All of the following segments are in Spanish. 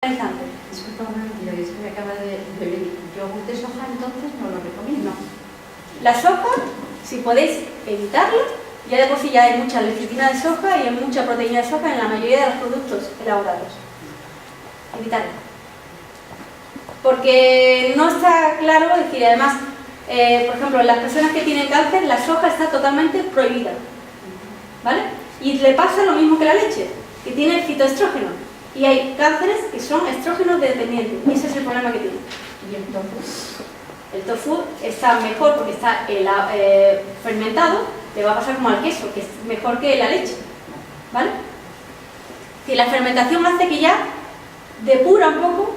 Disculpa un momentito, es que me acaba de venir. Yogur de soja, entonces no lo recomiendo. La soja, si podéis evitarla, ya de por sí ya hay mucha lecitina de soja y hay mucha proteína de soja en la mayoría de los productos elaborados. Evitarla. Porque no está claro, es decir, además, por ejemplo, en las personas que tienen cáncer, la soja está totalmente prohibida. ¿Vale? Y le pasa lo mismo que la leche, que tiene fitoestrógeno. Y hay cánceres que son estrógenos dependientes, y ese es el problema que tiene. ¿Y el tofu? El tofu está mejor porque está fermentado, le va a pasar como al queso, que es mejor que la leche. ¿Vale? Que la fermentación hace que ya depura un poco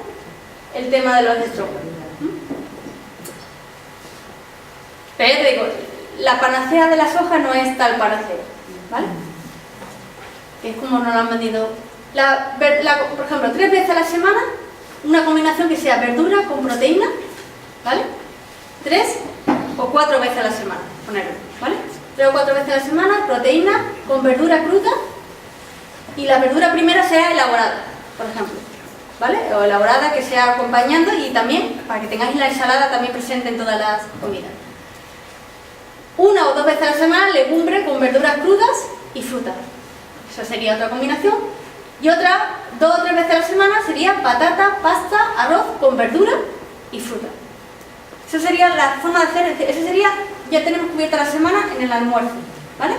el tema de los estrógenos. Pero ya te digo, la panacea de la soja no es tal panacea, ¿vale? Es como nos lo han vendido. Por ejemplo, 3 veces a la semana, una combinación que sea verdura con proteína, ¿vale? 3 o 4 veces a la semana, ponerlo, ¿vale? 3 o 4 veces a la semana, proteína con verdura cruda, y la verdura primera sea elaborada, por ejemplo, ¿vale? O elaborada que sea acompañando, y también, para que tengáis la ensalada también presente en todas las comidas. 1 o 2 veces a la semana, legumbre con verduras crudas y fruta. Esa sería otra combinación. Y otra, 2 o 3 veces a la semana, sería patata, pasta, arroz con verdura y fruta. Esa sería la forma de hacer, eso sería, ya tenemos cubierta la semana en el almuerzo, ¿vale?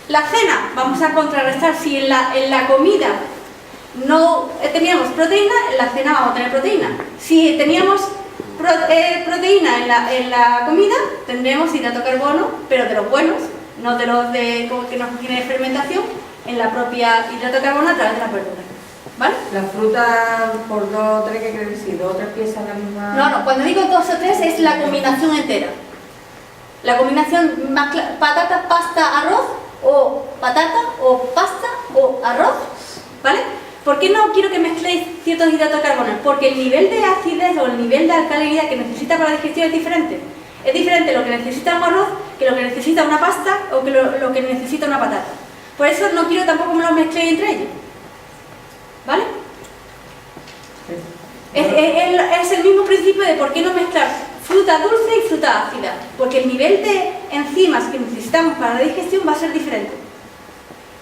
La cena, vamos a contrarrestar, si en la comida no teníamos proteína, en la cena vamos a tener proteína. Si teníamos proteína en la comida, tendremos hidrato de carbono, pero de los buenos, no de los que nos tiene fermentación, en la propia hidrato de carbono a través de las verduras. ¿Vale? La fruta por 2 o 3, ¿qué quiere decir? ¿2 o 3 piezas la misma? No, cuando digo 2 o 3 es la combinación entera. La combinación patata, pasta, arroz, o patata, o pasta, o arroz. ¿Vale? ¿Por qué no quiero que mezcléis ciertos hidratos de carbono? Porque el nivel de acidez o el nivel de alcalinidad que necesita para la digestión es diferente. Es diferente lo que necesita un arroz que lo que necesita una pasta o que lo que necesita una patata. Por eso no quiero tampoco me los mezcléis entre ellos. ¿Vale? Es el mismo principio de por qué no mezclar fruta dulce y fruta ácida. Porque el nivel de enzimas que necesitamos para la digestión va a ser diferente.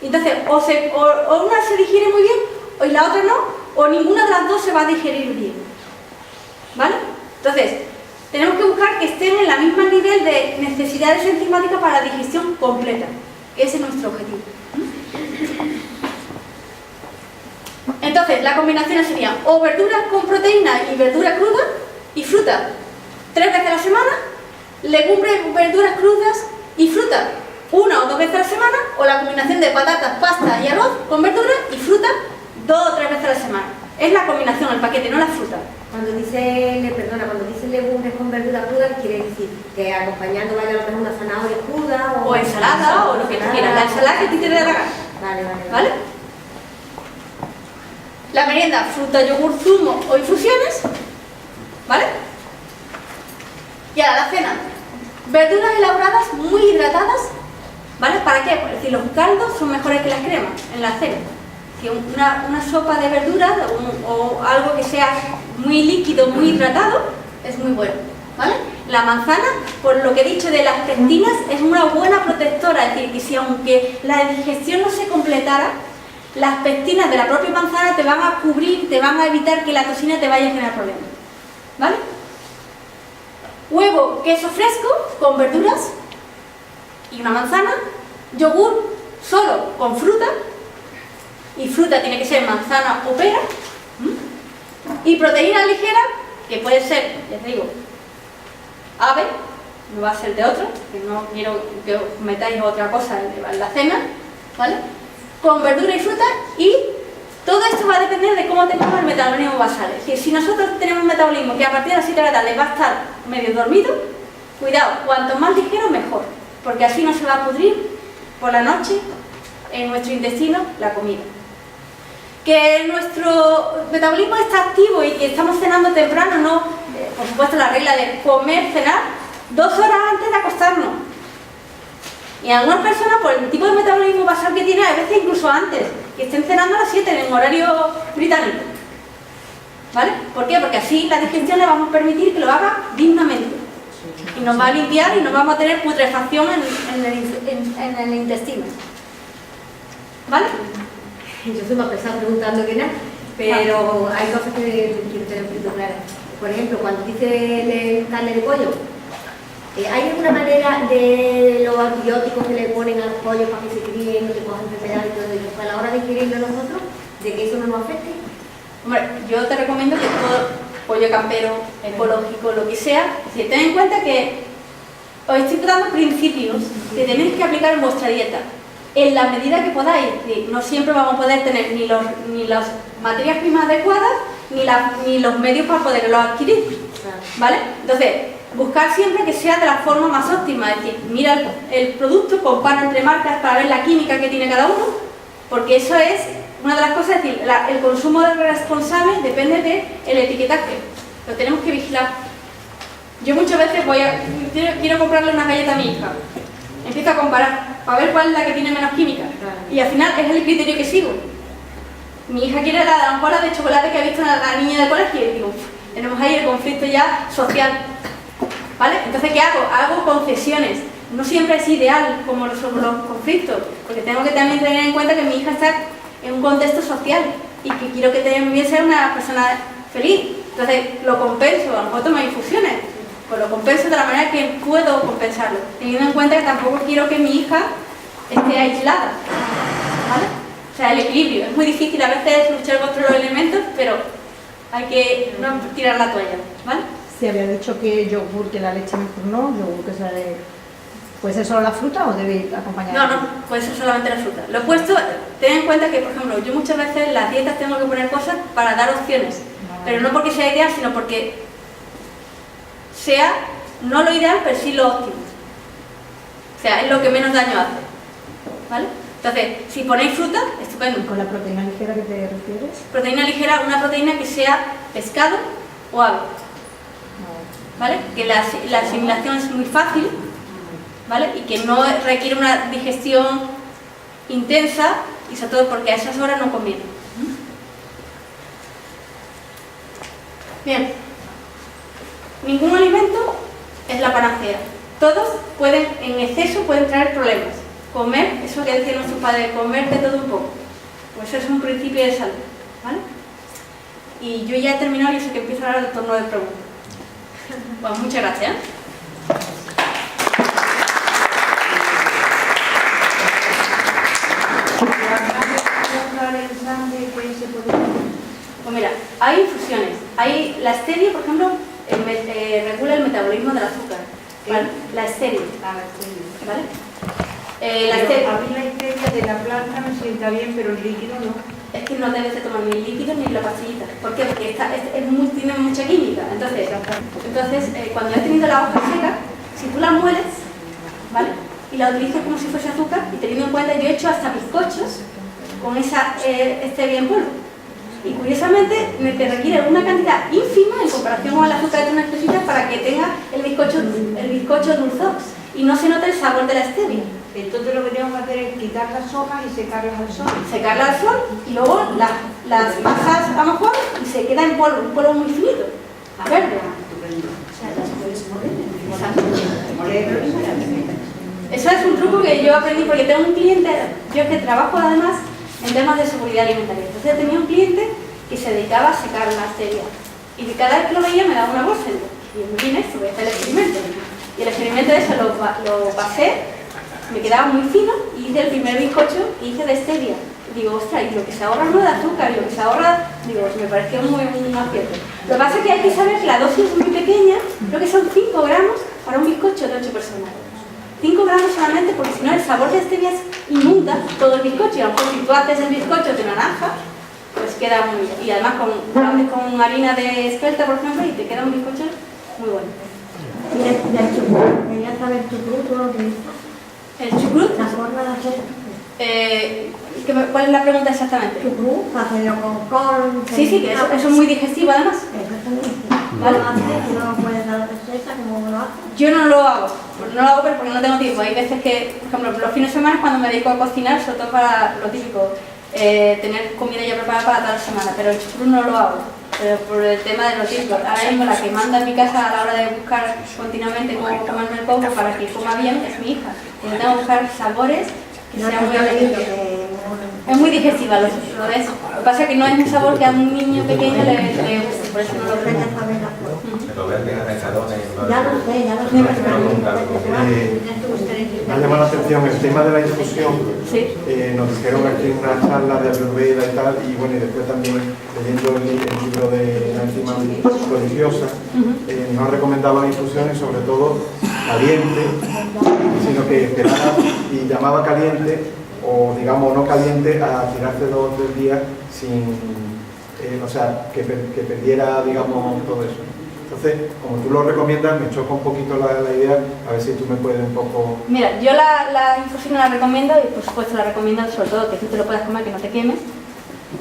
Entonces, o una se digiere muy bien y la otra no, o ninguna de las dos se va a digerir bien. ¿Vale? Entonces, tenemos que buscar que estén en el mismo nivel de necesidades enzimáticas para la digestión completa. Ese es nuestro objetivo. Entonces, la combinación sería o verduras con proteína y verdura cruda y fruta 3 veces a la semana, legumbres, verduras crudas y fruta 1 o 2 veces a la semana, o la combinación de patatas, pasta y arroz con verdura y fruta 2 o 3 veces a la semana. Es la combinación, el paquete, no la fruta. Cuando dice legumbres con verdura cruda, quiere decir que acompañando vaya a lo mejor una zanahoria cruda o ensalada o lo que tú quieras, la ensalada que a ti te dé la gana. ¿Vale? La merienda, fruta, yogur, zumo o infusiones. ¿Vale? Y ahora la cena, verduras elaboradas muy hidratadas. ¿Vale? ¿Para qué? Es decir, los caldos son mejores que las cremas en la cena. Una sopa de verduras o algo que sea muy líquido, muy hidratado, es muy bueno, ¿vale? La manzana, por lo que he dicho de las pectinas, es una buena protectora, es decir, que si aunque la digestión no se completara, las pectinas de la propia manzana te van a cubrir, te van a evitar que la toxina te vaya a generar problemas, ¿vale? Huevo, queso fresco con verduras y una manzana, yogur solo con fruta. Y fruta tiene que ser manzana o pera. Y proteína ligera, que puede ser, ya te digo, ave, no va a ser de otro, que no quiero que os metáis otra cosa en la cena, ¿vale? Con verdura y fruta, y todo esto va a depender de cómo tengamos el metabolismo basal. Es decir, si nosotros tenemos un metabolismo que a partir de las 7 de la tarde va a estar medio dormido, cuidado, cuanto más ligero mejor, porque así no se va a pudrir por la noche en nuestro intestino la comida. Que nuestro metabolismo está activo y que estamos cenando temprano, no, por supuesto la regla de comer, cenar 2 horas antes de acostarnos. Y algunas personas, por el tipo de metabolismo basal que tienen, a veces incluso antes, que estén cenando a las 7 en horario británico. ¿vale? ¿Por qué? Porque así la digestión le vamos a permitir que lo haga dignamente. Y nos va a limpiar y no vamos a tener putrefacción en el intestino. ¿Vale? Yo soy más pesada preguntando que nada, pero hay cosas que quiero tener un poquito claras. Por ejemplo, cuando dice carne de pollo, ¿hay alguna manera de los antibióticos que le ponen a los pollos para que se críen, no te cojan enfermedades y todo eso, a la hora de ingerirlo nosotros, de que eso no nos afecte? Hombre, yo te recomiendo que todo pollo campero, ecológico, lo que sea, si ten en cuenta que os estoy dando principios que tenéis que aplicar en vuestra dieta, en la medida que podáis. No siempre vamos a poder tener ni las materias primas adecuadas, ni los medios para poderlo adquirir, ¿vale? Entonces, buscar siempre que sea de la forma más óptima, es decir, mira el producto, compara entre marcas para ver la química que tiene cada uno, porque eso es una de las cosas, es decir, el consumo responsable depende del etiquetaje, lo tenemos que vigilar. Yo muchas veces quiero comprarle una galleta a mi hija, empiezo a comparar para ver cuál es la que tiene menos química, y al final es el criterio que sigo. Mi hija quiere la bola de chocolate que ha visto la niña del colegio, y digo, tenemos ahí el conflicto ya social, ¿vale? Entonces, ¿qué hago? Hago concesiones. No siempre es ideal como resolver los conflictos, porque tengo que también tener en cuenta que mi hija está en un contexto social y que quiero que también sea una persona feliz. Entonces, lo compenso, a lo mejor tomo infusiones, pues lo compenso de la manera que puedo compensarlo, teniendo en cuenta que tampoco quiero que mi hija esté aislada, ¿vale? O sea, el equilibrio. Es muy difícil a veces luchar contra los elementos, pero hay que no tirar la toalla, ¿vale? Sí, había dicho que yogur, que la leche mejor no, yogur que sea de... ¿Puede ser solo la fruta o debe ir acompañada? No, puede ser solamente la fruta. Lo opuesto, ten en cuenta que, por ejemplo, yo muchas veces en las dietas tengo que poner cosas para dar opciones, pero no porque sea ideal, sino porque sea no lo ideal, pero sí lo óptimo. O sea, es lo que menos daño hace, ¿vale? Entonces, si ponéis fruta, estupendo. ¿Y con la proteína ligera que te refieres? Proteína ligera, una proteína que sea pescado o ave, ¿vale? Que la asimilación es muy fácil, ¿vale? Y que no requiere una digestión intensa, y sobre todo porque a esas horas no conviene. Bien, ningún alimento es la panacea. Todos en exceso pueden traer problemas. Comer, eso que decían nuestros padres, comer de todo un poco, pues eso es un principio de salud, ¿vale? Y yo ya he terminado y sé que empiezo ahora el turno de preguntas. Bueno, muchas gracias. Pues mira, hay infusiones. Hay la stevia, por ejemplo, regula el metabolismo del azúcar. ¿Vale? La stevia. ¿Vale? La stevia. A mí la stevia de la planta me sienta bien, pero el líquido no. Es que no debes de tomar ni el líquido ni la pastillita. ¿Por qué? Porque tiene mucha química. Entonces cuando he tenido la hoja seca, si tú la mueles, ¿vale? Y la utilizas como si fuese azúcar, y teniendo en cuenta, yo he hecho hasta bizcochos con esa stevia en polvo. Y curiosamente te requiere una cantidad ínfima en comparación con el azúcar de unas cositas para que tenga el bizcocho dulzón y no se note el sabor de la stevia. Entonces lo que tengo que hacer es quitar las hojas y secarlas al sol. Secarla al sol y luego las bajas a lo mejor y se queda en polvo, un polvo muy finito, a verde. Eso es un truco que yo aprendí porque tengo un cliente, yo que trabajo además en temas de seguridad alimentaria. Entonces tenía un cliente que se dedicaba a secar una stevia y que cada vez que lo veía me daba una bolsa y yo, muy bien esto, voy a hacer el experimento. Y el experimento de eso lo pasé, me quedaba muy fino y hice el primer bizcocho y hice de stevia. Y digo, ostras, y lo que se ahorra no de azúcar, y lo que se ahorra, digo, me pareció muy acierto. Lo que pasa es que hay que saber que la dosis es muy pequeña, creo que son 5 gramos para un bizcocho de 8 personas. 5 gramos solamente, porque si no el sabor de stevia inunda todo el bizcocho, y a lo mejor si tú haces el bizcocho de naranja, pues queda muy bien. Y además lo haces con harina de espelta, por ejemplo, y te queda un bizcocho muy bueno. Y el chucrut, quería saber chucrut, ¿tú lo utilizas? ¿El chucrut? La forma de hacer. ¿Cuál es la pregunta exactamente? Chucrut, hacerlo con Sí, que eso es muy digestivo además. ¿Vale? ¿No puedes dar receta como lo haces? Yo no lo hago, pero porque no tengo tiempo. Hay veces que, por ejemplo, los fines de semana cuando me dedico a cocinar, sobre todo para lo típico, tener comida ya preparada para toda la semana, pero el chucrut no lo hago. pero por el tema de los tiempos. Ahora mismo la que manda en mi casa a la hora de buscar continuamente cómo comerme el coco para que coma bien es mi hija. Yo tengo que buscar sabores que sean muy apetecibles. Es muy digestiva, lo es. Lo que pasa es que no es un sabor que a un niño pequeño le guste, por eso no lo Pero ver que Ya lo sé, ya lo sé. Me ha llamado la atención el tema de la infusión. Sí. Nos dijeron aquí en una charla de Ayurveda y tal, y bueno, y después también leyendo el libro de la enzima prodigiosa, nos recomendaban infusiones sobre todo caliente, sino que esperara y llamaba caliente, o digamos no caliente, a tirarse 2 o 3 días sin, o sea, que perdiera, digamos, todo eso. Entonces, como tú lo recomiendas, me choca un poquito la idea, a ver si tú me puedes un poco... Mira, yo la infusión la recomiendo, y por supuesto la recomiendo sobre todo que tú te lo puedas comer, que no te quemes,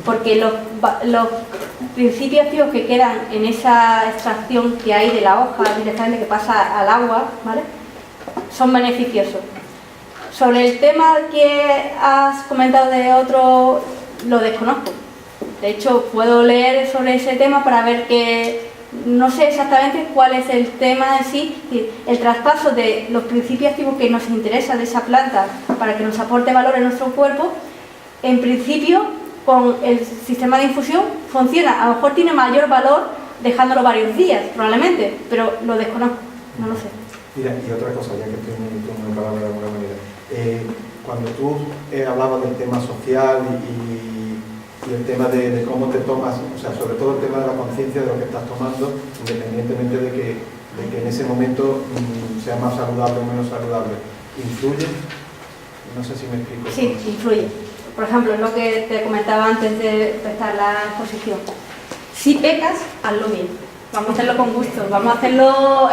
porque los principios activos que quedan en esa extracción que hay de la hoja directamente que pasa al agua, ¿vale?, son beneficiosos. Sobre el tema que has comentado de otro, lo desconozco. De hecho, puedo leer sobre ese tema para ver que... No sé exactamente cuál es el tema en sí, el traspaso de los principios activos que nos interesa de esa planta para que nos aporte valor en nuestro cuerpo. En principio, con el sistema de infusión funciona. A lo mejor tiene mayor valor dejándolo varios días, probablemente, pero lo desconozco, no lo sé. Mira, y otra cosa, ya que estoy en la palabra de alguna manera. Cuando tú hablabas del tema social y el tema de cómo te tomas, o sea, sobre todo el tema de la conciencia de lo que estás tomando, independientemente de que en ese momento sea más saludable o menos saludable, ¿influye? No sé si me explico. Sí, influye. Por ejemplo, lo que te comentaba antes de empezar la exposición. Si pecas, hazlo bien. Vamos a hacerlo con gusto, vamos a hacerlo, o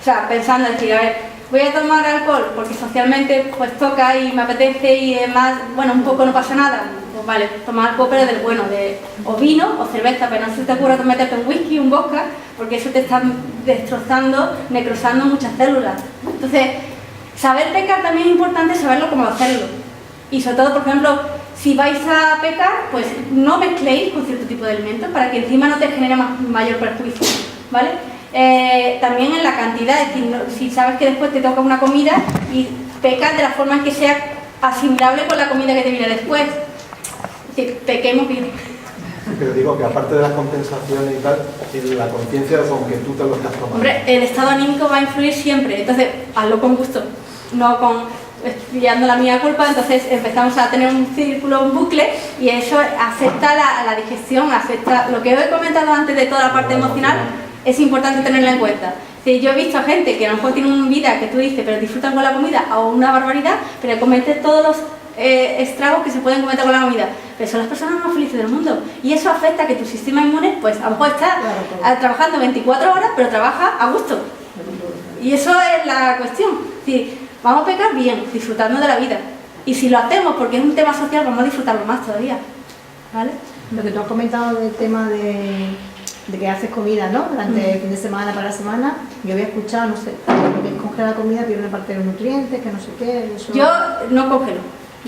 sea, pensando, decir, a ver, voy a tomar alcohol porque socialmente pues toca y me apetece y además, bueno, un poco no pasa nada. Pues vale, tomar alcohol pero del bueno, o vino o cerveza, pero no se te ocurra meterte un whisky, un vodka, porque eso te está destrozando, necrosando muchas células. Entonces, saber pecar también es importante, saberlo cómo hacerlo. Y sobre todo, por ejemplo, si vais a pecar, pues no mezcléis con cierto tipo de alimentos para que encima no te genere mayor perjuicio, ¿vale? También en la cantidad, es decir, si sabes que después te toca una comida y pecas de la forma en que sea asimilable con la comida que te viene después. Es decir, pequemos bien. Pero digo que aparte de las compensaciones y tal, la conciencia con que tú te lo estás tomando. Hombre, el estado anímico va a influir siempre, entonces hazlo con gusto, no con pillando la mía culpa. Entonces empezamos a tener un círculo, un bucle, y eso afecta a la digestión, afecta lo que os he comentado antes de toda la parte emocional. Es importante tenerla en cuenta. Si yo he visto a gente que a lo mejor tiene una vida que tú dices, pero disfrutan con la comida o una barbaridad, pero cometen todos los estragos que se pueden cometer con la comida. Pero son las personas más felices del mundo. Y eso afecta a que tu sistema inmune, pues a lo mejor está trabajando 24 horas, pero trabaja a gusto. Y eso es la cuestión. Es decir, vamos a pecar bien, disfrutando de la vida. Y si lo hacemos porque es un tema social, vamos a disfrutarlo más todavía. ¿Vale? Lo que tú has comentado del tema de que haces comida, ¿no? Durante el fin de semana para la semana, yo había escuchado, no sé, lo que es congelar la comida pierde una parte de los nutrientes, que no sé qué. Eso... Yo no congelo.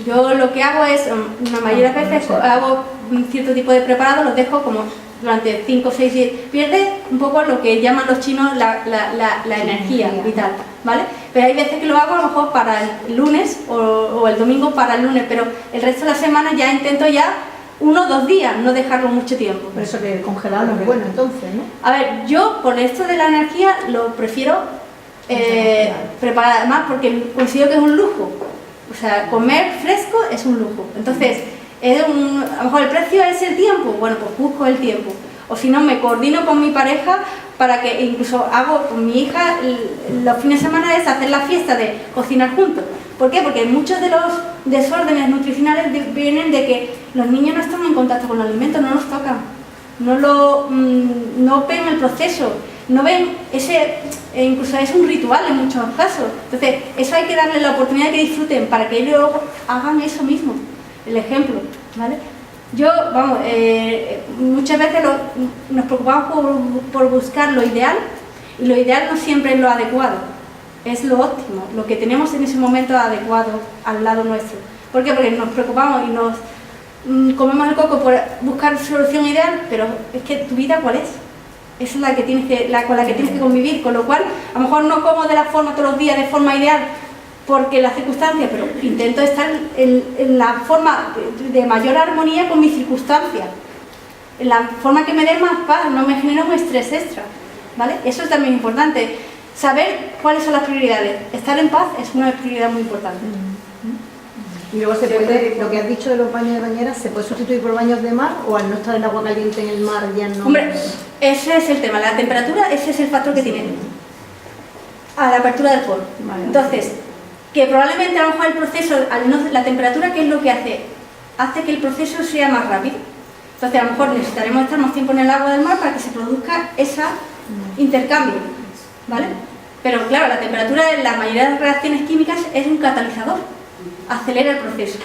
Yo lo que hago es, la mayoría de veces hago un cierto tipo de preparado, los dejo como durante 5 o 6 días. Pierde un poco lo que llaman los chinos la energía vital, ¿vale? Pero hay veces que lo hago a lo mejor para el lunes o el domingo para el lunes, pero el resto de la semana ya intento 1 o 2 días, no dejarlo mucho tiempo. Por eso que congelar no es bueno entonces, ¿no? A ver, yo por esto de la energía lo prefiero preparar, además porque considero que es un lujo. O sea, comer fresco es un lujo. Entonces, a lo mejor el precio es el tiempo, bueno, pues busco el tiempo. O si no, me coordino con mi pareja para que incluso hago con mi hija los fines de semana es hacer la fiesta de cocinar juntos. ¿Por qué? Porque muchos de los desórdenes nutricionales vienen de que los niños no están en contacto con los alimentos, no los tocan, no ven el proceso, no ven incluso es un ritual en muchos casos. Entonces, eso hay que darle la oportunidad de que disfruten para que ellos hagan eso mismo, el ejemplo, ¿vale? Muchas veces nos preocupamos por buscar lo ideal, y lo ideal no siempre es lo adecuado. Es lo óptimo, lo que tenemos en ese momento adecuado al lado nuestro. ¿Por qué? Porque nos preocupamos y comemos el coco por buscar solución ideal, pero es que tu vida ¿cuál es? Esa es la que con la que tienes que convivir, con lo cual a lo mejor no como de la forma todos los días, de forma ideal, porque las circunstancias, pero intento estar en la forma de mayor armonía con mis circunstancias, en la forma que me dé más paz, no me genere un estrés extra, ¿vale? Eso es también importante, saber cuáles son las prioridades. Estar en paz es una prioridad muy importante. Y luego se puede, lo que has dicho de los baños de bañera, ¿se puede sustituir por baños de mar o al no estar el agua caliente en el mar ya no? Hombre, ese es el tema, la temperatura, ese es el factor que tiene a la apertura del poro. Vale. Entonces, que probablemente a lo mejor el proceso, la temperatura, ¿qué es lo que hace? Hace que el proceso sea más rápido. Entonces a lo mejor necesitaremos estar más tiempo en el agua del mar para que se produzca ese intercambio, ¿vale? Pero claro, la temperatura en la mayoría de las reacciones químicas es un catalizador, acelera el proceso,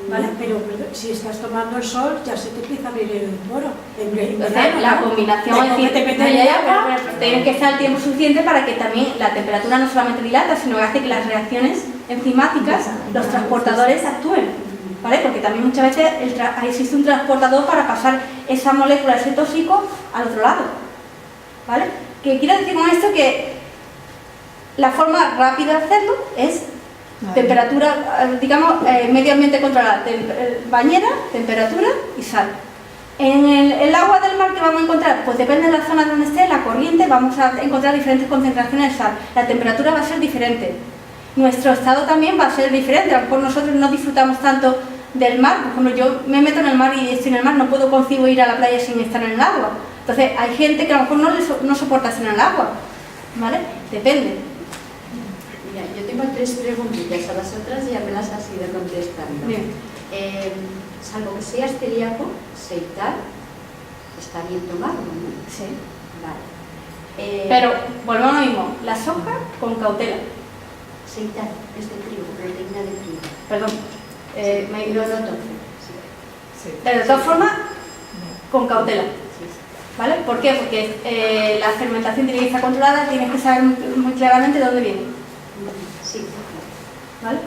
¿vale? Pero si estás tomando el sol, ya se te empieza a abrir el poro. Entonces, la combinación, es decir, pero tiene que estar el tiempo suficiente para que también la temperatura no solamente dilata, sino que hace que las reacciones enzimáticas, los transportadores actúen, ¿vale? Porque también muchas veces existe un transportador para pasar esa molécula, ese tóxico, al otro lado, ¿vale? ¿Qué quiero decir con esto? Que la forma rápida de hacerlo es temperatura, digamos, medio ambiente controlado, bañera, temperatura y sal. En el agua del mar que vamos a encontrar, pues depende de la zona donde esté, la corriente, vamos a encontrar diferentes concentraciones de sal. La temperatura va a ser diferente. Nuestro estado también va a ser diferente. A lo mejor nosotros no disfrutamos tanto del mar. Por ejemplo, yo me meto en el mar y estoy en el mar, no puedo concibo ir a la playa sin estar en el agua. Entonces, hay gente que a lo mejor no soporta estar en el agua, ¿vale? Depende. Mira, yo tengo 3 preguntitas, a las otras ya me las has ido contestando. Bien. Salvo que seas celíaco, seitan, está bien tomarlo, ¿no? Sí. Vale. Pero, volvemos a lo mismo, la soja con cautela. Seitan es de trigo, proteína de trigo. Perdón, me he ido No, de entonces. Sí. Pero de todas formas, con cautela. Sí, sí. ¿Vale? ¿Por qué? Porque la fermentación tiene que estar controlada, tienes que saber muy claramente de dónde viene. Sí. ¿Vale?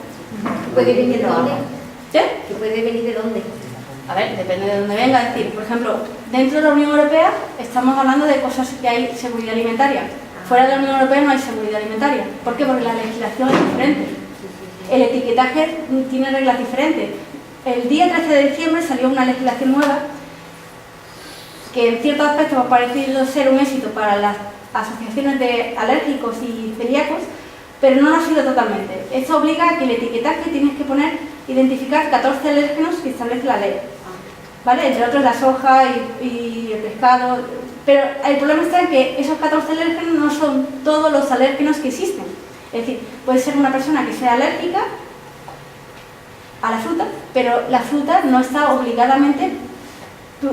¿Puede venir de dónde? ¿Sí? ¿Que puede venir de dónde? A ver, depende de dónde venga. Es decir, por ejemplo, dentro de la Unión Europea estamos hablando de cosas que hay seguridad alimentaria. Fuera de la Unión Europea no hay seguridad alimentaria. ¿Por qué? Porque la legislación es diferente. El etiquetaje tiene reglas diferentes. El día 13 de diciembre salió una legislación nueva que en ciertos aspectos ha parecido ser un éxito para las asociaciones de alérgicos y celíacos, pero no lo ha sido totalmente. Esto obliga a que el etiquetaje tienes que identificar 14 alérgenos que establece la ley, ¿vale? Entre otros la soja y el pescado, pero el problema está en que esos 14 alérgenos no son todos los alérgenos que existen. Es decir, puede ser una persona que sea alérgica a la fruta, pero la fruta no está obligadamente, tú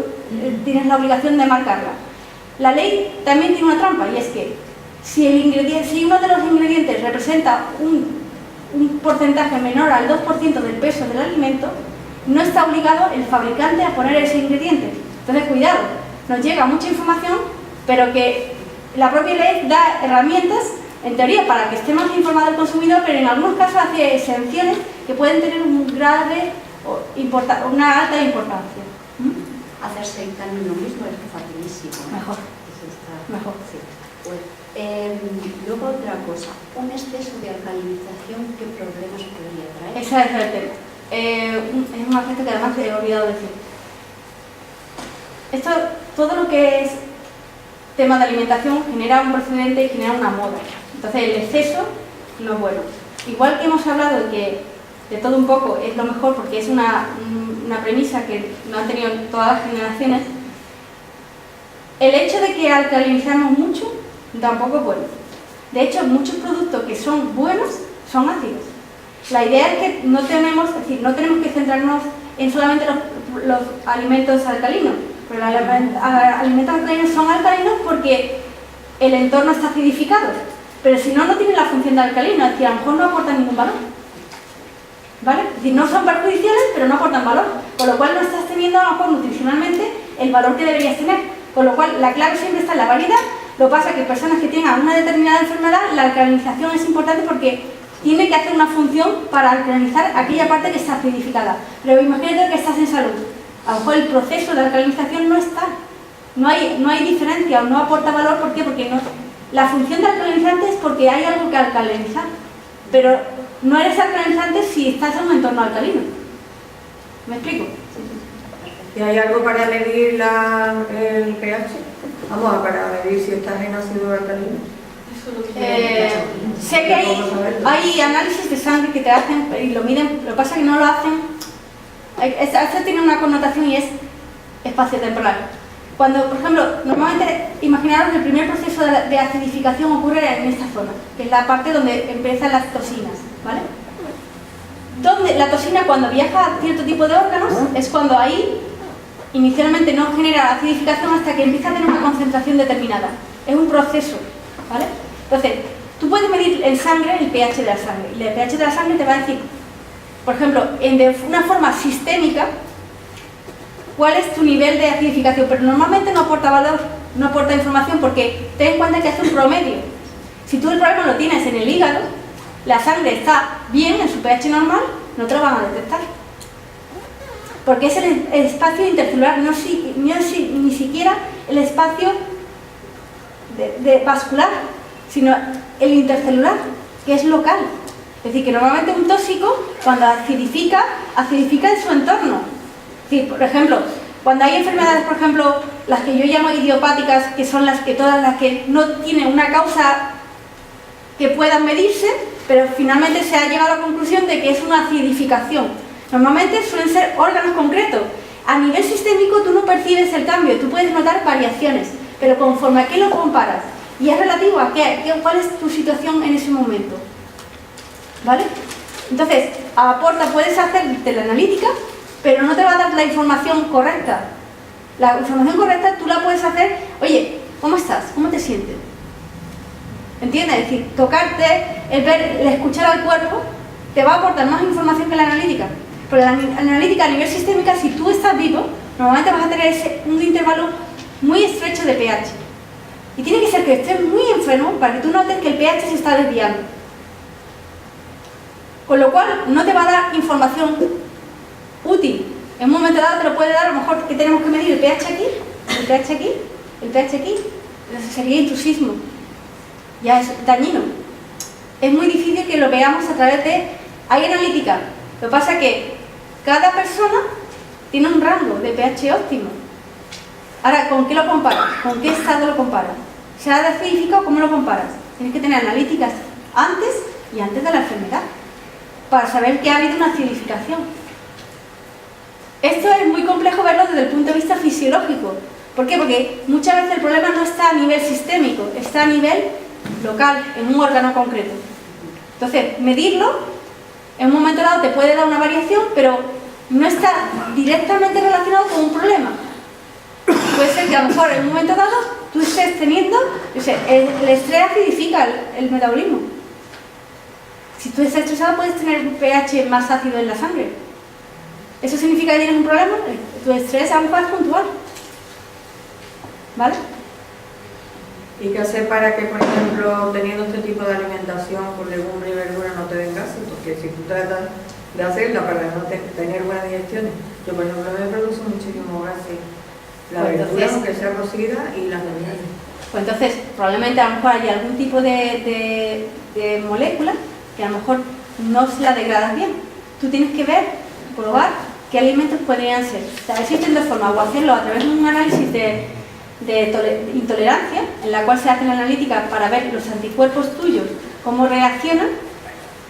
tienes la obligación de marcarla. La ley también tiene una trampa, y es que si uno de los ingredientes representa un porcentaje menor al 2% del peso del alimento, no está obligado el fabricante a poner ese ingrediente. Entonces, cuidado, nos llega mucha información, pero que la propia ley da herramientas, en teoría, para que esté más informado el consumidor, pero en algunos casos hace exenciones que pueden tener una alta importancia. Hacer seitan lo mismo es facilísimo. Mejor. Mejor. Sí. Pues, luego otra cosa, un exceso de alcalinización, ¿qué problemas podría traer? Ese es el tema. Es un aspecto que además he olvidado decir. Esto, todo lo que es tema de alimentación genera un precedente y genera una moda. Entonces el exceso no es bueno. Igual que hemos hablado de que de todo un poco es lo mejor porque es una premisa que no han tenido todas las generaciones, el hecho de que alcalinizamos mucho tampoco es bueno. De hecho, muchos productos que son buenos son ácidos. La idea es que no tenemos que centrarnos en solamente los alimentos alcalinos, pero los alimentos alcalinos son alcalinos porque el entorno está acidificado, pero si no, no tienen la función de alcalino, es decir, a lo mejor no aportan ningún valor, ¿vale? Es decir, no son perjudiciales, pero no aportan valor, con lo cual no estás teniendo a lo mejor nutricionalmente el valor que deberías tener, con lo cual la clave siempre está en la variedad. Lo que pasa es que personas que tengan una determinada enfermedad, la alcalinización es importante porque tiene que hacer una función para alcalinizar aquella parte que está acidificada. Pero imagínate que estás en salud. A lo mejor el proceso de alcalinización no está. No hay diferencia o no aporta valor. ¿Por qué? Porque la función de alcalinizante es porque hay algo que alcalinizar. Pero no eres alcalinizante si estás en un entorno alcalino. ¿Me explico? ¿Y hay algo para medir el pH? Vamos, para medir si estás en ácido o alcalino. Sé que hay análisis de sangre que te hacen y lo miden, lo que pasa es que no lo hacen. Esto tiene una connotación y es espacio-temporal. Cuando, por ejemplo, normalmente, imaginaros que el primer proceso de acidificación ocurre en esta zona, que es la parte donde empiezan las toxinas, ¿vale? Donde la toxina, cuando viaja a cierto tipo de órganos, es cuando ahí inicialmente no genera acidificación hasta que empieza a tener una concentración determinada. Es un proceso, ¿vale? Entonces, tú puedes medir en sangre el pH de la sangre, y el pH de la sangre te va a decir, por ejemplo, de una forma sistémica, cuál es tu nivel de acidificación, pero normalmente no aporta valor, no aporta información, porque ten en cuenta que hace un promedio. Si tú el problema lo tienes en el hígado, la sangre está bien en su pH normal, no te lo van a detectar. Porque es el espacio intercelular, ni siquiera el espacio vascular, sino el intercelular, que es local. Es decir, que normalmente un tóxico, cuando acidifica en su entorno. Es decir, por ejemplo, cuando hay enfermedades, por ejemplo, las que yo llamo idiopáticas, que son todas las que no tienen una causa que puedan medirse, pero finalmente se ha llegado a la conclusión de que es una acidificación. Normalmente suelen ser órganos concretos. A nivel sistémico tú no percibes el cambio, tú puedes notar variaciones, pero conforme a qué lo comparas. Y es relativo a cuál es tu situación en ese momento. ¿Vale? Entonces, puedes hacerte la analítica, pero no te va a dar la información correcta. La información correcta tú la puedes hacer, oye, ¿cómo estás? ¿Cómo te sientes? ¿Entiendes? Es decir, tocarte, el escuchar al cuerpo, te va a aportar más información que la analítica. Pero la analítica a nivel sistémica, si tú estás vivo, normalmente vas a tener un intervalo muy estrecho de pH. Y tiene que ser que estés muy enfermo para que tú notes que el pH se está desviando. Con lo cual, no te va a dar información útil. En un momento dado te lo puede dar, a lo mejor que tenemos que medir el pH aquí, el pH aquí, el pH aquí. Entonces sería intrusismo. Ya es dañino. Es muy difícil que lo veamos a través de... Hay analítica. Lo que pasa es que cada persona tiene un rango de pH óptimo. Ahora, ¿con qué lo comparas? ¿Con qué estado lo comparas? ¿Se ha acidificado? ¿Cómo lo comparas? Tienes que tener analíticas antes y antes de la enfermedad para saber que ha habido una acidificación. Esto es muy complejo verlo desde el punto de vista fisiológico. ¿Por qué? Porque muchas veces el problema no está a nivel sistémico, está a nivel local, en un órgano concreto. Entonces, medirlo, en un momento dado te puede dar una variación, pero no está directamente relacionado con un problema. Puede ser que a lo mejor en un momento dado tú estés teniendo, el estrés acidifica el metabolismo. Si tú estás estresado puedes tener un pH más ácido en la sangre. ¿Eso significa que tienes un problema? Tu estrés a lo mejor es puntual. ¿Vale? ¿Y qué hacer para que, por ejemplo, teniendo este tipo de alimentación con legumbre y verdura no te den gases? Porque si tú tratas de hacerla para no tener buenas digestiones, yo por ejemplo me produce muchísimo gases. La verdura, aunque sea cocida, y las verduras. Pues entonces, probablemente a lo mejor hay algún tipo de molécula que a lo mejor no se la degradas bien. Tú tienes que ver, probar qué alimentos podrían ser. O sea, existen dos formas, o hacerlo a través de un análisis de intolerancia, en la cual se hace la analítica para ver los anticuerpos tuyos, cómo reaccionan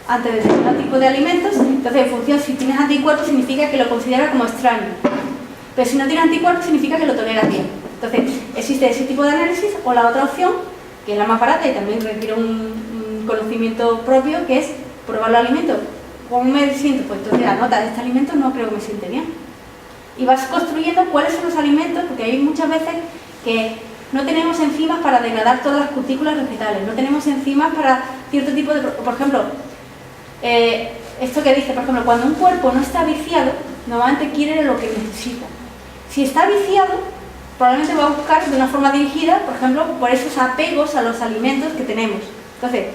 ante determinado tipo de alimentos. Entonces, en función, si tienes anticuerpos, significa que lo consideras como extraño. Pero si no tienes anticuerpos, significa que lo toleras bien. Entonces, existe ese tipo de análisis, o la otra opción, que es la más barata y también requiere un conocimiento propio, que es probar los alimentos. ¿Cómo me siento? Pues entonces anota, este alimento no creo que me siente bien. Y vas construyendo cuáles son los alimentos, porque hay muchas veces que no tenemos enzimas para degradar todas las cutículas vegetales, no tenemos enzimas para cierto tipo de... Por ejemplo, esto que dice, por ejemplo, cuando un cuerpo no está viciado, normalmente quiere lo que necesita. Si está viciado, probablemente va a buscar de una forma dirigida, por ejemplo, por esos apegos a los alimentos que tenemos. Entonces,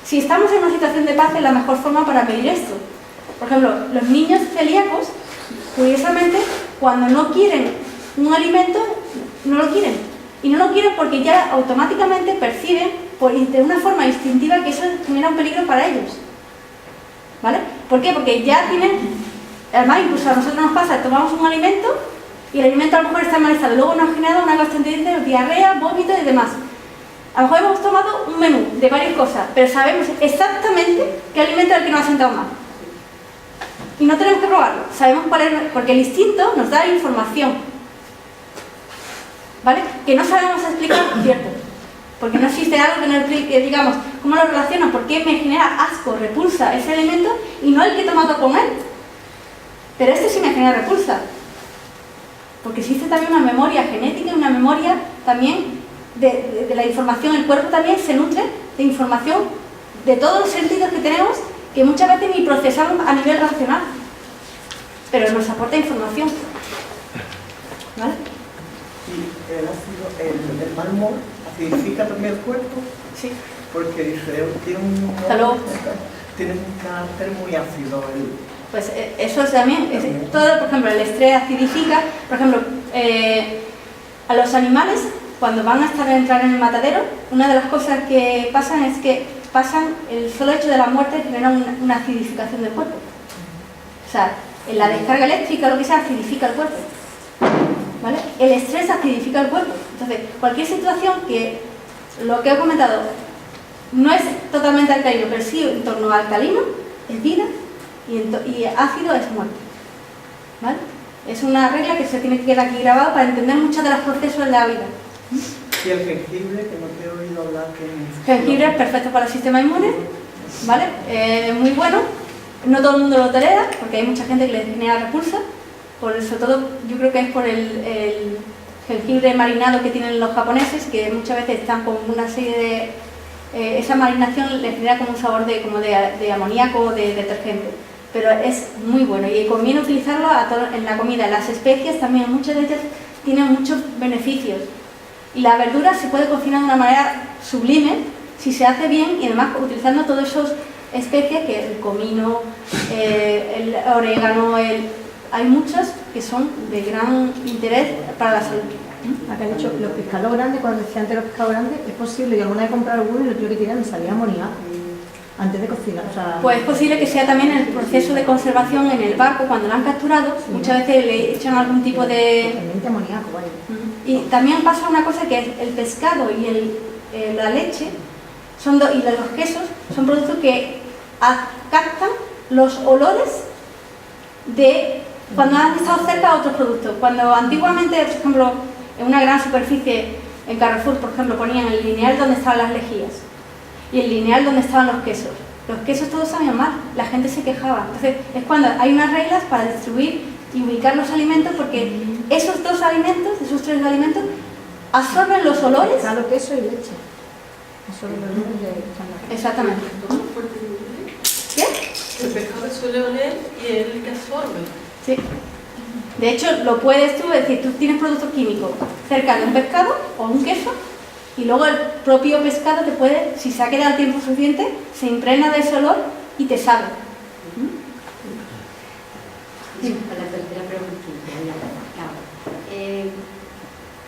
Si estamos en una situación de paz, es la mejor forma para medir esto. Por ejemplo, los niños celíacos, curiosamente, cuando no quieren un alimento, no lo quieren. Y no lo quieren porque ya automáticamente perciben, de una forma instintiva, que eso genera un peligro para ellos. ¿Vale? ¿Por qué? Porque ya tienen, además incluso a nosotros nos pasa, tomamos un alimento y el alimento a lo mejor está en mal estado, luego nos genera una gastroenteritis, diarrea, vómito y demás. A lo mejor hemos tomado un menú de varias cosas, pero sabemos exactamente qué alimento es el que nos ha sentado mal. Y no tenemos que probarlo, sabemos cuál es, porque el instinto nos da información, ¿vale? Que no sabemos explicar, cierto, porque no existe algo que nos explique, digamos, cómo lo relaciono, por qué me genera asco, repulsa ese alimento y no el que he tomado con él. Pero este sí me genera repulsa, porque existe también una memoria genética y una memoria también de la información. El cuerpo también se nutre de información de todos los sentidos que tenemos, que muchas veces ni procesamos a nivel racional, pero nos aporta información. ¿Vale? Y el ácido, el mal humor acidifica también el cuerpo. Sí. Porque dice, tiene un carácter muy ácido. Pues eso es también, todo, por ejemplo, el estrés acidifica. Por ejemplo, a los animales, cuando van a entrar en el matadero, una de las cosas que pasan es que el solo hecho de la muerte genera una acidificación del cuerpo. O sea, en la descarga eléctrica, lo que sea, acidifica el cuerpo. ¿Vale? El estrés acidifica el cuerpo. Entonces, cualquier situación que, lo que he comentado, no es totalmente alcalino, pero sí en torno a alcalino, es vida, y ácido es muerte. ¿Vale? Es una regla que se tiene que quedar aquí grabado para entender muchos de los procesos de la vida. Y el jengibre, que no te he oído hablar que... Jengibre es perfecto para el sistema inmune, ¿vale? Muy bueno. No todo el mundo lo tolera, porque hay mucha gente que le genera repulsa. Por eso todo, yo creo que es por el jengibre marinado que tienen los japoneses, que muchas veces están con una serie de... esa marinación les genera como un sabor de amoníaco o de detergente. Pero es muy bueno y conviene utilizarlo en la comida. Las especias también, muchas de ellas tienen muchos beneficios. Y la verdura se puede cocinar de una manera sublime si se hace bien y además utilizando todas esas especies, que el comino, el orégano, hay muchas que son de gran interés para la salud. Acá he dicho, los pescados grandes, cuando decía antes los pescados grandes, es posible, yo alguna vez he comprado alguno y lo tuve que tirar, me salía amoníaco antes de cocinar. O sea, pues es posible que sea también el proceso de conservación en el barco, cuando lo han capturado, sí. Muchas veces le echan algún tipo de... Totalmente amoníaco, vale. Y también pasa una cosa, que es el pescado y la leche y los quesos son productos que captan los olores de cuando han estado cerca a otros productos. Cuando antiguamente, por ejemplo, en una gran superficie, en Carrefour, por ejemplo, ponían el lineal donde estaban las lejías y el lineal donde estaban los quesos. Los quesos todos sabían mal, la gente se quejaba. Entonces, es cuando hay unas reglas para distribuir y ubicar los alimentos, porque esos dos alimentos, esos tres alimentos, absorben los olores. Pescado, queso y leche. Absorben los olores de... Exactamente. ¿Qué? El pescado suele oler y es el que absorbe. Sí. De hecho, lo puedes tú, es decir, tú tienes productos químicos cerca de un pescado o un queso, y luego el propio pescado te puede, si se ha quedado el tiempo suficiente, se impregna de ese olor y te sabe. Sí, la tercera preguntita. Claro.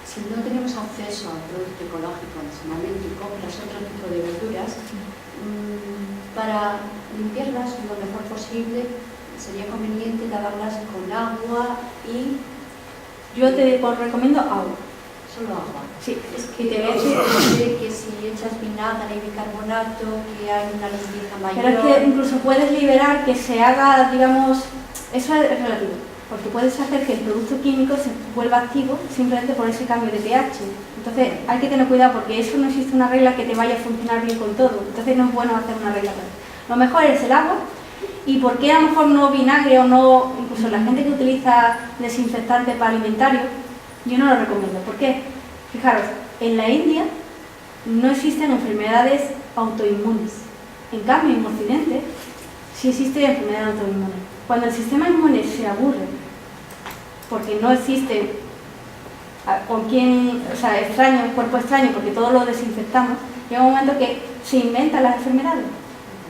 Si no tenemos acceso al producto ecológico nacionalmente y compras otro tipo de verduras, para limpiarlas lo mejor posible sería conveniente lavarlas con agua y... Yo te recomiendo agua. Solo agua. Sí. Es que te ves que si echas vinagre y bicarbonato, que hay una limpieza mayor... Pero es que incluso puedes liberar que se haga, digamos... Eso es relativo, porque puedes hacer que el producto químico se vuelva activo simplemente por ese cambio de pH. Entonces hay que tener cuidado, porque eso no existe una regla que te vaya a funcionar bien con todo. Entonces no es bueno hacer una regla para eso. Lo mejor es el agua. ¿Y por qué a lo mejor no vinagre o no, incluso la gente que utiliza desinfectantes para alimentarios? Yo no lo recomiendo. ¿Por qué? Fijaros, en la India no existen enfermedades autoinmunes. En cambio, en Occidente sí existen enfermedades autoinmunes. Cuando el sistema inmune se aburre, porque no existe con quién, o sea, extraño, cuerpo extraño, porque todo lo desinfectamos, llega un momento que se inventan las enfermedades.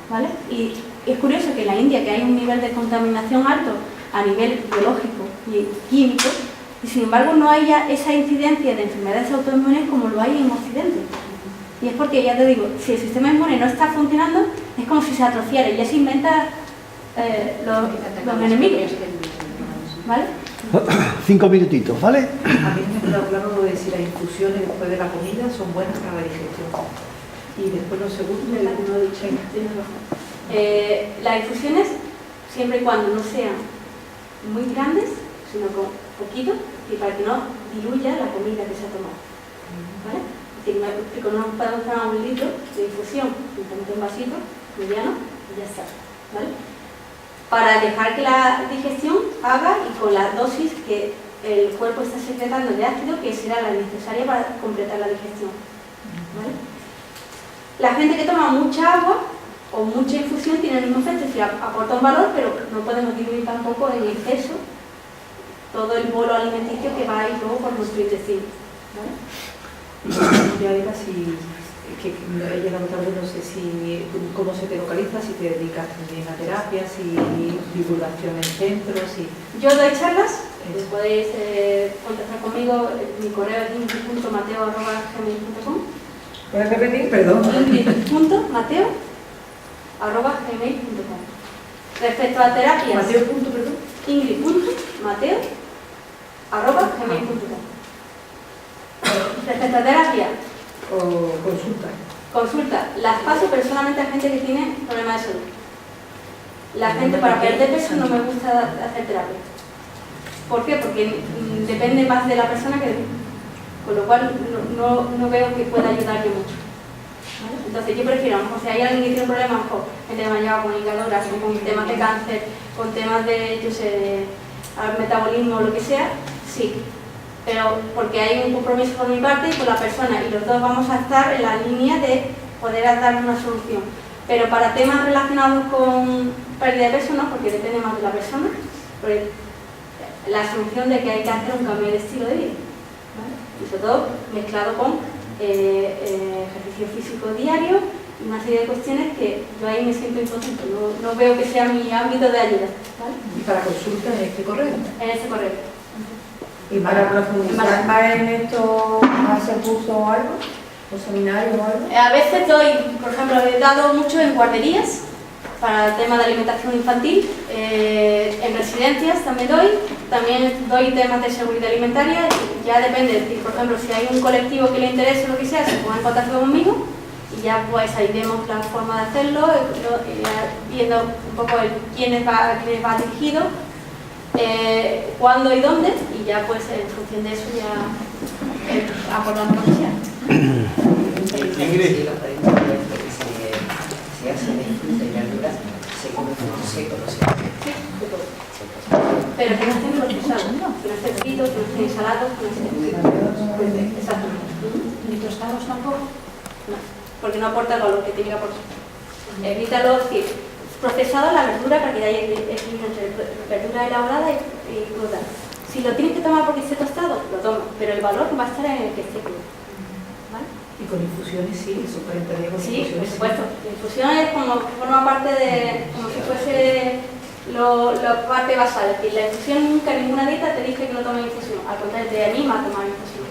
¿vale? Y es curioso que en la India, que hay un nivel de contaminación alto a nivel biológico y químico, y sin embargo no haya esa incidencia de enfermedades autoinmunes como lo hay en Occidente. Y es porque, ya te digo, si el sistema inmune no está funcionando, es como si se atrofiara y ya se inventa los enemigos, ¿vale? 5 minutitos, ¿vale? A mí me ha quedado claro de si las infusiones después de la comida son buenas para la digestión. Y después lo segundo, no he dicho las infusiones, siempre y cuando no sean muy grandes, sino con poquito, y para que no diluya la comida que se ha tomado, ¿vale? Es decir, no podemos tomar un litro de infusión, simplemente un vasito mediano y ya está, ¿vale? Para dejar que la digestión haga y con la dosis que el cuerpo está secretando de ácido, que será la necesaria para completar la digestión, ¿vale? La gente que toma mucha agua o mucha infusión tiene el mismo efecto, es decir, aporta un valor, pero no podemos diluir tampoco en exceso todo el bolo alimenticio que va a ir luego por nuestro intestino, ¿vale? Ya era si, que he llegado tarde, no sé si, cómo se te localiza, si te dedicas también a terapia, si divulgación en centros, si... Yo doy charlas, podéis contactar conmigo, mi correo es ingrid.mateo@gmail.com. ¿Puedes repetir? Perdón. ingrid.mateo@gmail.com. Respecto a terapias... Mateo. Perdón. ingrid.mateo@gmail.com. Respecto a terapia o consulta, las paso personalmente a gente que tiene problemas de salud. La gente para perder peso no me gusta hacer terapia. ¿Por qué? Porque depende más de la persona que de mí, con lo cual no veo que pueda ayudarle mucho, ¿vale? Entonces yo prefiero, a lo mejor si hay alguien que tiene problemas con gente demasiado comunicadora, con temas de cáncer, con temas de, yo sé, de metabolismo o lo que sea, sí. Pero porque hay un compromiso por mi parte y por la persona, y los dos vamos a estar en la línea de poder dar una solución. Pero para temas relacionados con pérdida de peso no, porque depende más de la persona, porque la solución de que hay que hacer un cambio de estilo de vida, ¿vale? Y sobre todo mezclado con ejercicio físico diario y una serie de cuestiones que yo ahí me siento impotente, no veo que sea mi ámbito de ayuda, ¿vale? ¿Y para consulta en este correo? En ese correo. ¿Y para profundizar más en esto, hacer curso o algo? ¿O seminario o algo? A veces doy, por ejemplo, he dado mucho en guarderías para el tema de alimentación infantil, en residencias también doy temas de seguridad alimentaria, y ya depende, por ejemplo, si hay un colectivo que le interese o lo que sea, se ponga en contacto conmigo y ya pues ahí vemos la forma de hacerlo, viendo un poco quién va dirigido, cuándo y dónde, y ya pues en función de eso ya acordamos lo que sea. Si hace de fruta y verduras, se come fruto seco, ¿no? Sí, de todo. Pero que no estén procesados, que no estén fritos, que no estén salados, que no estén... Exacto. ¿Ni tostados tampoco? No, porque no aporta el valor que tiene que aportar. Evítalo, es decir, procesado la verdura para que haya equilibrio entre verdura elaborada y cruda. Si lo tienes que tomar porque esté tostado, lo tomas, pero el valor va a estar en el que esté crudo. ¿Vale? Y con infusiones sí, eso para entender con Sí, por infusiones. supuesto. La infusión es como forma parte de, como si fuese la parte basal. Es decir, la infusión nunca, ninguna dieta te dice que no tomes infusión. Al contrario, te anima a tomar infusión.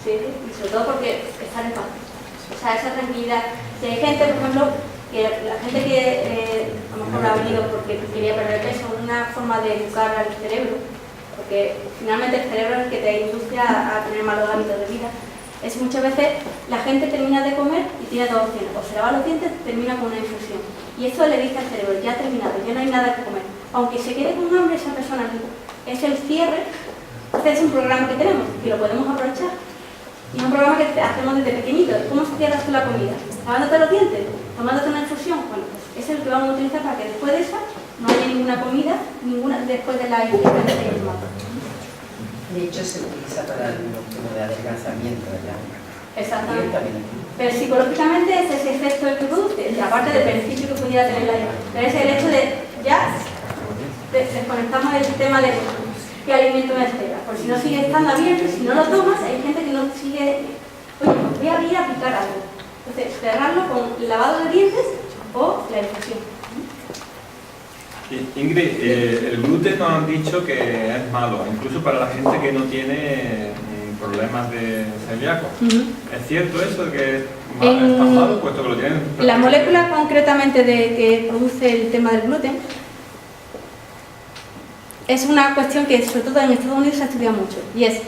Sí, y sobre todo porque estar en paz. O sea, esa tranquilidad. Si hay gente, por ejemplo, que la gente que a lo mejor ha venido porque quería perder peso, una forma de educar al cerebro, porque finalmente el cerebro es el que te induce a tener malos hábitos de vida. Es muchas veces la gente termina de comer y tiene dos opciones: o se lava los dientes, termina con una infusión. Y esto le dice al cerebro: ya ha terminado, ya no hay nada que comer. Aunque se quede con hambre, esa persona es el cierre. Este es un programa que tenemos y lo podemos aprovechar. Y es un programa que hacemos desde pequeñito. ¿Cómo cierras tú la comida? Lavándote los dientes, tomándote una infusión. Bueno, pues es el que vamos a utilizar para que después de esa no haya ninguna comida, después de la ingesta de este tomate. De hecho, se utiliza para el tema de adelgazamiento, ¿verdad? Exactamente. Pero psicológicamente es ese efecto el que produce, aparte del beneficio que pudiera tener la dieta. Pero es el hecho de ya desconectamos el sistema de qué alimento me espera. Por si no sigue estando abierto, si no lo tomas, hay gente que no sigue, oye, pues voy a ir a picar algo. Entonces, cerrarlo con lavado de dientes o la infusión. Ingrid, el gluten nos han dicho que es malo, incluso para la gente que no tiene problemas de celíaco. ¿Es cierto eso de que es tan malo, puesto que lo tienen? La molécula concretamente que produce el tema del gluten es una cuestión que sobre todo en Estados Unidos se ha estudiado mucho, y es,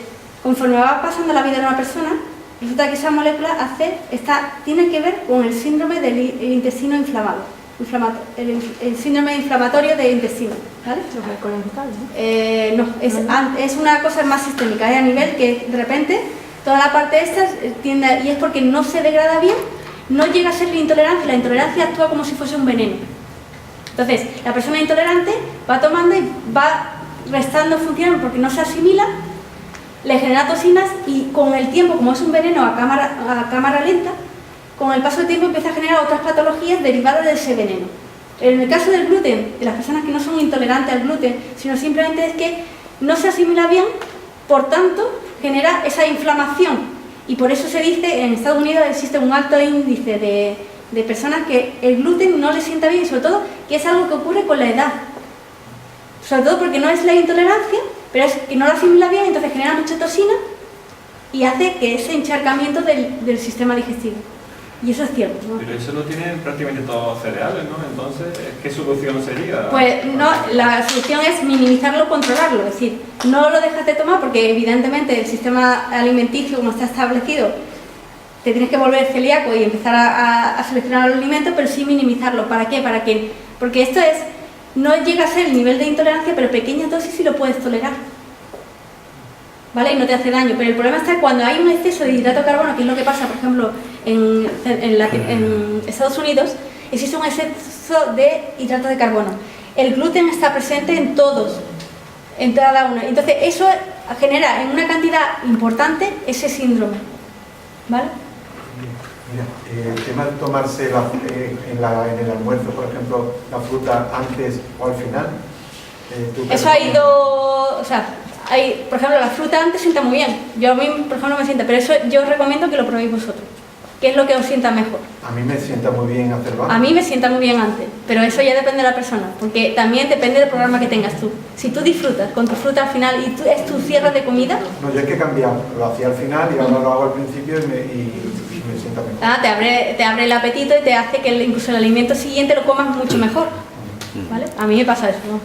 conforme va pasando la vida de una persona, resulta que esa molécula tiene que ver con el síndrome del intestino inflamado. El síndrome inflamatorio del intestino, ¿vale? No, es una cosa más sistémica, a nivel que de repente toda la parte esta tiende, y es porque no se degrada bien, no llega a ser la intolerancia actúa como si fuese un veneno. Entonces, la persona intolerante va tomando y va restando funciones porque no se asimila, le genera toxinas y con el tiempo, como es un veneno a cámara lenta, con el paso del tiempo empieza a generar otras patologías derivadas de ese veneno. En el caso del gluten, de las personas que no son intolerantes al gluten, sino simplemente es que no se asimila bien, por tanto, genera esa inflamación. Y por eso se dice, en Estados Unidos existe un alto índice de personas que el gluten no les sienta bien, y sobre todo que es algo que ocurre con la edad. Sobre todo porque no es la intolerancia, pero es que no lo asimila bien, entonces genera mucha toxina y hace que ese encharcamiento del sistema digestivo. Y eso es cierto, ¿no? Pero eso lo tienen prácticamente todos los cereales, ¿no? Entonces, ¿qué solución sería? Pues no, la solución es minimizarlo, controlarlo, es decir, no lo dejas de tomar porque evidentemente el sistema alimenticio como está establecido, te tienes que volver celíaco y empezar a seleccionar los alimentos, pero sí minimizarlo. ¿Para qué? Porque esto no llega a ser el nivel de intolerancia, pero pequeña dosis sí lo puedes tolerar, ¿vale? Y no te hace daño, pero el problema está cuando hay un exceso de hidrato de carbono, que es lo que pasa, por ejemplo, en Estados Unidos, existe un exceso de hidrato de carbono. El gluten está presente en todos, en cada uno. Entonces, eso genera en una cantidad importante ese síndrome, ¿vale? Mira, el tema de tomarse en el almuerzo, por ejemplo, la fruta antes o al final. Eso ha ido, o sea, por ejemplo, la fruta antes sienta muy bien. Yo a mí, por ejemplo, no me sienta, pero eso yo os recomiendo que lo probéis vosotros. ¿Qué es lo que os sienta mejor? A mí me sienta muy bien hacerlo antes. A mí me sienta muy bien antes, pero eso ya depende de la persona, porque también depende del programa que tengas tú. Si tú disfrutas con tu fruta al final y es tu cierre de comida... No, yo es que he cambiado, lo hacía al final y ahora lo hago al principio y me sienta mejor. Te abre el apetito y te hace que incluso el alimento siguiente lo comas mucho mejor, ¿vale? A mí me pasa eso, ¿no?